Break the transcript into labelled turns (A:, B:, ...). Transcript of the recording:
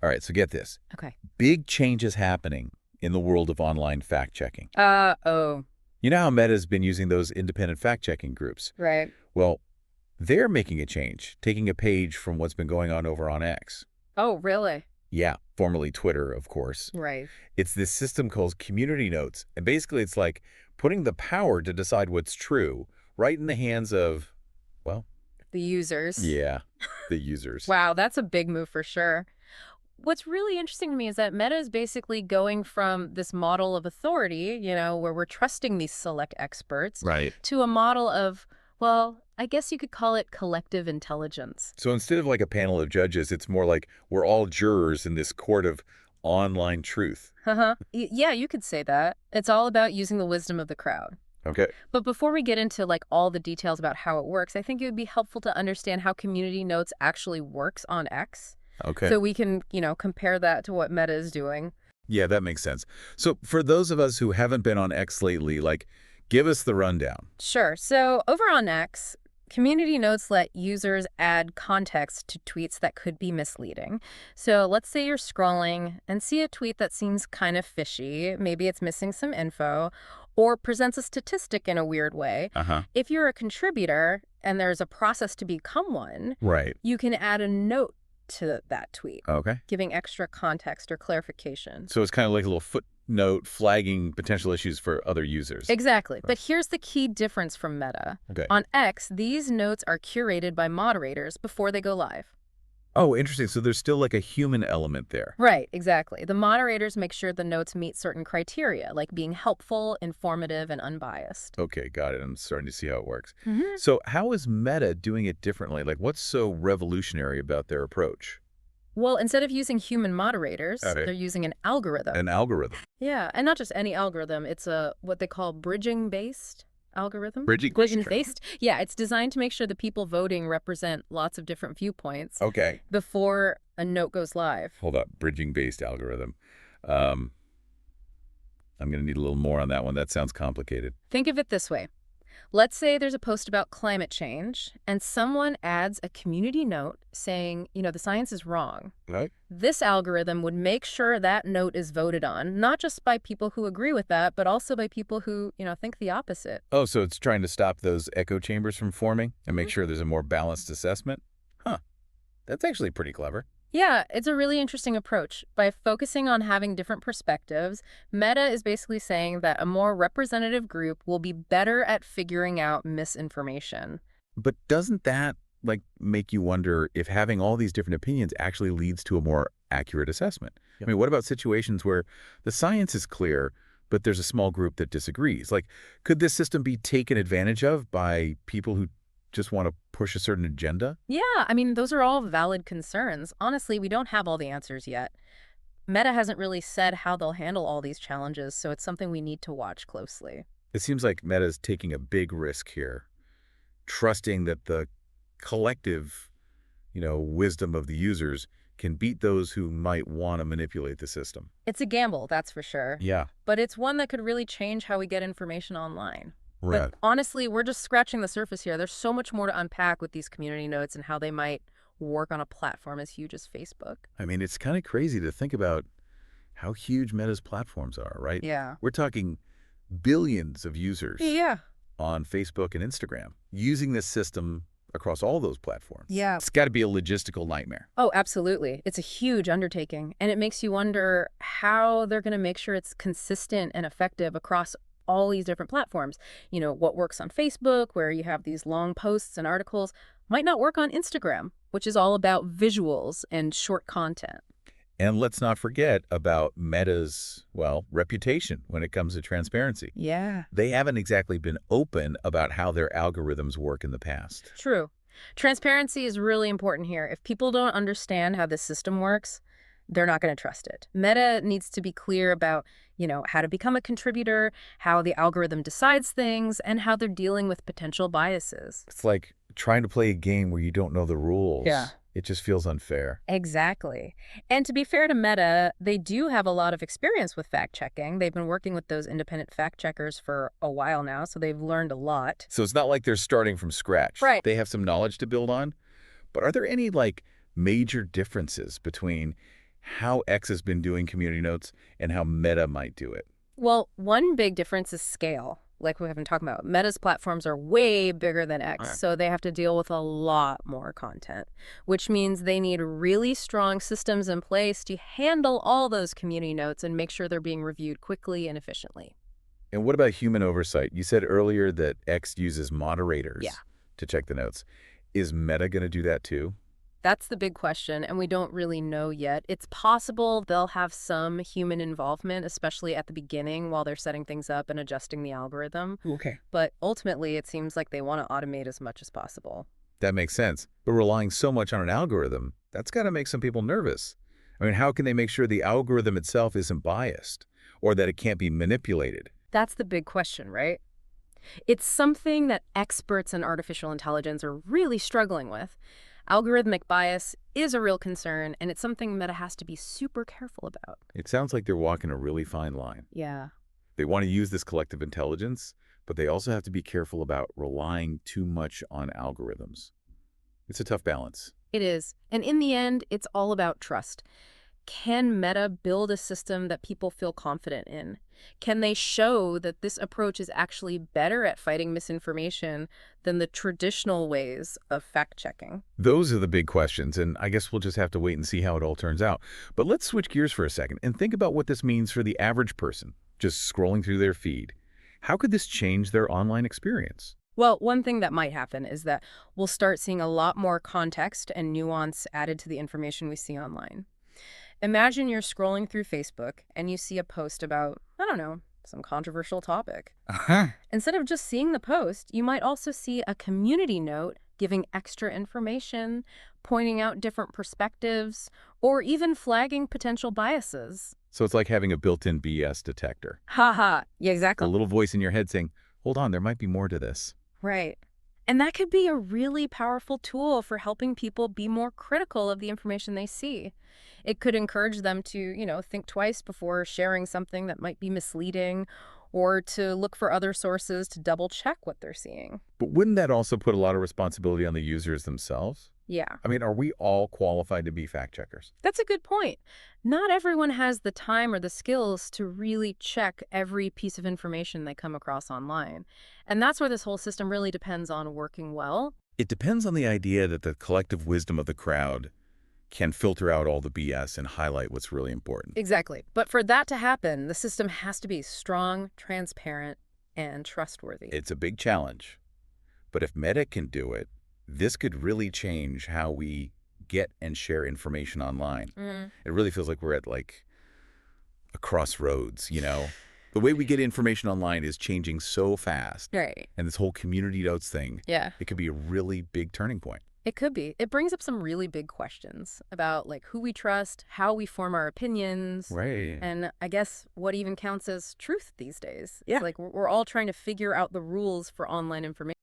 A: All right, so get this.
B: Okay.
A: Big changes happening in the world of online fact-checking.
B: Oh,
A: You know how Meta's been using those independent fact-checking groups?
B: right.
A: Well, they're making a change, taking a page from what's been going on over on X.
B: Oh, really?
A: Yeah, formerly Twitter, of course.
B: Right.
A: It's this system called community notes. And basically it's like putting the power to decide what's true right in the hands of, well,
B: The users.
A: yeah, the users.
B: Wow, that's a big move for sure. What's really interesting to me is that Meta is basically going from this model of authority, where we're trusting these select experts,
A: Right.
B: to a model of, well, I guess you could call it collective intelligence.
A: So instead of like a panel of judges, it's more like we're all jurors in this court of online truth.
B: Uh-huh. Yeah, you could say that. It's all about using the wisdom of the crowd.
A: Okay.
B: But before we get into all the details about how it works, I think it would be helpful to understand how Community Notes actually works on X.
A: Okay.
B: So we can, compare that to what Meta is doing.
A: Yeah, that makes sense. So for those of us who haven't been on X lately, give us the rundown.
B: Sure. So over on X, Community Notes let users add context to tweets that could be misleading. So let's say you're scrolling and see a tweet that seems kind of fishy. Maybe it's missing some info or presents a statistic in a weird way.
A: Uh-huh.
B: If you're a contributor and there's a process to become one,
A: Right.
B: you can add a note to that tweet,
A: Okay.
B: giving extra context or clarification.
A: So it's kind of like a little footnote flagging potential issues for other users.
B: Exactly. But here's the key difference from Meta.
A: Okay.
B: On X, these notes are curated by moderators before they go live.
A: Oh, interesting. So there's still like a human element there.
B: Right, exactly. The moderators make sure the notes meet certain criteria, like being helpful, informative, and unbiased.
A: Okay, got it. I'm starting to see how it works.
B: Mm-hmm.
A: So how is Meta doing it differently? What's so revolutionary about their approach?
B: Well, instead of using human moderators,
A: Okay.
B: they're using an algorithm.
A: An algorithm.
B: Yeah, and not just any algorithm. It's a what they call bridging-based algorithm.
A: Bridging-based.
B: Yeah, it's designed to make sure the people voting represent lots of different viewpoints
A: Okay.
B: before a note goes live.
A: Hold up. Bridging-based algorithm. I'm going to need a little more on that one. That sounds complicated.
B: Think of it this way. Let's say there's a post about climate change, and someone adds a community note saying, the science is wrong.
A: Right.
B: This algorithm would make sure that note is voted on, not just by people who agree with that, but also by people who, think the opposite.
A: Oh, so it's trying to stop those echo chambers from forming and make sure there's a more balanced assessment? Huh. That's actually pretty clever.
B: Yeah, it's a really interesting approach. By focusing on having different perspectives, Meta is basically saying that a more representative group will be better at figuring out misinformation.
A: But doesn't that, make you wonder if having all these different opinions actually leads to a more accurate assessment?
C: Yep.
A: I mean, what about situations where the science is clear, but there's a small group that disagrees? Could this system be taken advantage of by people who just want to push a certain agenda?
B: Yeah, I mean, those are all valid concerns. Honestly, we don't have all the answers yet. Meta hasn't really said how they'll handle all these challenges, so it's something we need to watch closely.
A: It seems like Meta's taking a big risk here, trusting that the collective, wisdom of the users can beat those who might want to manipulate the system.
B: It's a gamble, that's for sure.
A: Yeah.
B: But it's one that could really change how we get information online.
A: Right.
B: But honestly, we're just scratching the surface here. There's so much more to unpack with these community notes and how they might work on a platform as huge as Facebook.
A: I mean, it's kind of crazy to think about how huge Meta's platforms are, right?
B: Yeah.
A: We're talking billions of users
B: Yeah.
A: on Facebook and Instagram using this system across all those platforms.
B: Yeah.
A: It's got to be a logistical nightmare.
B: Oh, absolutely. It's a huge undertaking. And it makes you wonder how they're going to make sure it's consistent and effective across all these different platforms. What works on Facebook, where you have these long posts and articles, might not work on Instagram, which is all about visuals and short content.
A: And let's not forget about Meta's, reputation when it comes to transparency.
B: Yeah.
A: They haven't exactly been open about how their algorithms work in the past.
B: True. Transparency is really important here. If people don't understand how this system works, they're not going to trust it. Meta needs to be clear about, how to become a contributor, how the algorithm decides things, and how they're dealing with potential biases.
A: It's like trying to play a game where you don't know the rules.
B: Yeah.
A: It just feels unfair.
B: Exactly. And to be fair to Meta, they do have a lot of experience with fact-checking. They've been working with those independent fact-checkers for a while now, so they've learned a lot.
A: So it's not like they're starting from scratch.
B: Right.
A: They have some knowledge to build on. But are there any, major differences between how X has been doing community notes and how Meta might do it?
B: Well, one big difference is scale. Like we have been talking about, Meta's platforms are way bigger than X,
A: Right.
B: so they have to deal with a lot more content, which means they need really strong systems in place to handle all those community notes and make sure they're being reviewed quickly and efficiently.
A: And what about human oversight? You said earlier that X uses
B: Yeah.
A: moderators to check the notes. Is Meta going to do that too?
B: That's the big question, and we don't really know yet. It's possible they'll have some human involvement, especially at the beginning while they're setting things up and adjusting the algorithm.
A: Okay.
B: But ultimately, it seems like they want to automate as much as possible.
A: That makes sense. But relying so much on an algorithm, that's got to make some people nervous. I mean, how can they make sure the algorithm itself isn't biased or that it can't be manipulated?
B: That's the big question, right? It's something that experts in artificial intelligence are really struggling with. Algorithmic bias is a real concern, and it's something Meta has to be super careful about.
A: It sounds like they're walking a really fine line.
B: Yeah.
A: They want to use this collective intelligence, but they also have to be careful about relying too much on algorithms. It's a tough balance.
B: It is. And in the end, it's all about trust. Can Meta build a system that people feel confident in? Can they show that this approach is actually better at fighting misinformation than the traditional ways of fact-checking?
A: Those are the big questions, and I guess we'll just have to wait and see how it all turns out. But let's switch gears for a second and think about what this means for the average person, just scrolling through their feed. How could this change their online experience?
B: Well, one thing that might happen is that we'll start seeing a lot more context and nuance added to the information we see online. Imagine you're scrolling through Facebook and you see a post about, I don't know, some controversial topic.
A: Uh-huh.
B: Instead of just seeing the post, you might also see a community note giving extra information, pointing out different perspectives, or even flagging potential biases.
A: So it's like having a built-in BS detector.
B: Haha, yeah,
A: A
B: exactly.
A: little voice in your head saying, hold on, there might be more to this.
B: Right. And that could be a really powerful tool for helping people be more critical of the information they see. It could encourage them to, think twice before sharing something that might be misleading or to look for other sources to double check what they're seeing.
A: But wouldn't that also put a lot of responsibility on the users themselves?
B: Yeah,
A: I mean, are we all qualified to be fact checkers?
B: that's a good point. Not everyone has the time or the skills to really check every piece of information they come across online. And that's where this whole system really depends on working well.
A: It depends on the idea that the collective wisdom of the crowd can filter out all the BS and highlight what's really important.
B: Exactly. But for that to happen, the system has to be strong, transparent, and trustworthy.
A: It's a big challenge, but if Meta can do it, this could really change how we get and share information online.
B: Mm,
A: It really feels like we're at like a crossroads, The way we get information online is changing so fast.
B: right.
A: And this whole community notes thing,
B: Yeah,
A: it could be a really big turning point.
B: it could be. It brings up some really big questions about like who we trust, how we form our opinions,
A: Right.
B: and I guess what even counts as truth these days.
A: Yeah.
B: It's like we're all trying to figure out the rules for online information.